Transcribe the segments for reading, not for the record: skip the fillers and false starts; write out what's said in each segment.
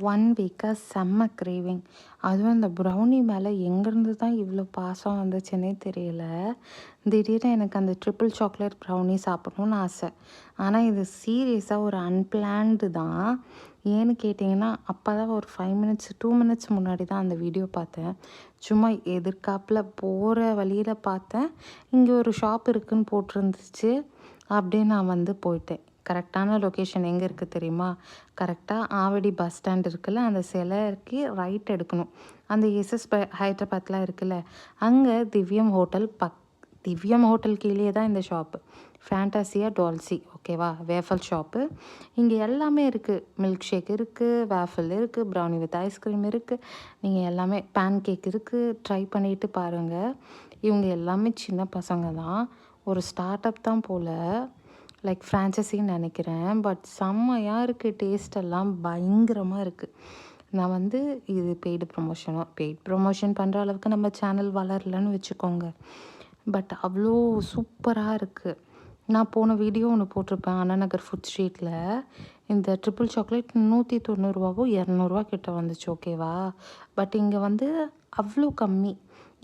1 வீக்காக செம்ம கிரேவிங். அதுவும் இந்த ப்ரௌனி மேலே எங்கேருந்து தான் இவ்வளோ பாசம் வந்துச்சுன்னே தெரியல. திடீர்னு எனக்கு அந்த ட்ரிபிள் சாக்லேட் ப்ரௌனி சாப்பிடணும்னு ஆசை. ஆனால் இது சீரியஸாக ஒரு அன்பிளான்டு தான். ஏன்னு கேட்டிங்கன்னா, அப்போ தான் ஒரு 5 மினிட்ஸ் 2 மினிட்ஸ் முன்னாடி தான் அந்த வீடியோ பார்த்தேன். சும்மா எதிர்காப்பில் போகிற வழியில் பார்த்தேன். இங்கே ஒரு ஷாப் இருக்குதுன்னு போட்டிருந்துச்சு. அப்படியே நான் வந்து போயிட்டேன். கரெக்டான லொக்கேஷன் எங்கே இருக்குது தெரியுமா? கரெக்டாக ஆவடி பஸ் ஸ்டாண்ட் இருக்குல்ல, அந்த சிலைக்கு ரைட் எடுக்கணும். அந்த எஸ்எஸ் ஹைதராபாத்லாம் இருக்குல்ல, அங்கே திவ்யம் ஹோட்டல் கீழே தான் இந்த ஷாப்பு. ஃபேண்டாசியா டால்சி, ஓகேவா? Waffle shop. இங்கே எல்லாமே இருக்குது. மில்க் ஷேக் இருக்குது, வேஃபல் இருக்குது, ப்ரௌனி வித் ஐஸ்கிரீம் இருக்குது. நீங்கள் எல்லாமே பேன் கேக் இருக்குது. ட்ரை பண்ணிவிட்டு பாருங்கள். இவங்க எல்லாமே சின்ன பசங்க தான். ஒரு ஸ்டார்ட் அப் தான் போல், லைக் ஃப்ரான்ச்சைஸின்னு நினைக்கிறேன். பட் செம்மையாக இருக்குது. டேஸ்டெல்லாம் பயங்கரமாக இருக்குது. நான் வந்து இது பெய்டு ப்ரொமோஷன் பண்ணுற அளவுக்கு நம்ம சேனல் வளரலன்னு வச்சுக்கோங்க. பட் அவ்வளோ சூப்பராக இருக்குது. நான் போன வீடியோ ஒன்று போட்டிருப்பேன், அண்ணா நகர் ஃபுட் ஸ்ட்ரீட்டில். இந்த ட்ரிபிள் சாக்லேட் 190 200 கிட்ட வந்துச்சு, ஓகேவா? பட் இங்கே வந்து அவ்வளோ கம்மி.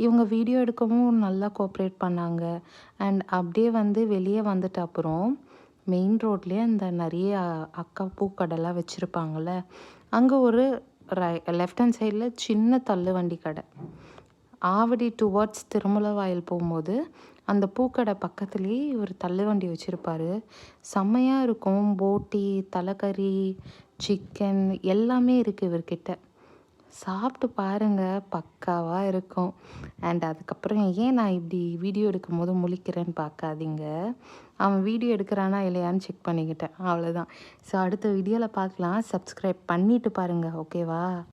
இவங்க வீடியோ எடுக்கவும் நல்லா கோஆப்ரேட் பண்ணாங்க. அண்ட் அப்படியே வந்து வெளியே வந்துட்டு அப்புறம் மெயின் ரோட்லேயே அந்த நிறைய அக்கா பூக்கடைலாம் வச்சுருப்பாங்கள்ல, அங்கே ஒரு லெஃப்ட் ஹேண்ட் சைடில் சின்ன தள்ளு வண்டி கடை. ஆவடி டுவர்ட்ஸ் திருமலவாயில் போகும்போது அந்த பூக்கடை பக்கத்துலேயே இவர் தள்ளுவண்டி வச்சுருப்பார். செம்மையாக இருக்கும். போட்டி, தலைக்கறி, சிக்கன் எல்லாமே இருக்குது இவர்கிட்ட. சாப்பிட்டு பாருங்கள், பக்காவாக இருக்கும். அண்ட் அதுக்கப்புறம் ஏன் நான் இப்படி வீடியோ எடுக்கும் போது முழிக்கிறேன்னு பார்க்காதீங்க. அவன் வீடியோ எடுக்கிறானா இல்லையான்னு செக் பண்ணிக்கிட்டேன், அவ்வளோதான். ஸோ அடுத்த வீடியோவில் பார்க்கலாம். சப்ஸ்கிரைப் பண்ணிவிட்டு பாருங்கள், ஓகேவா?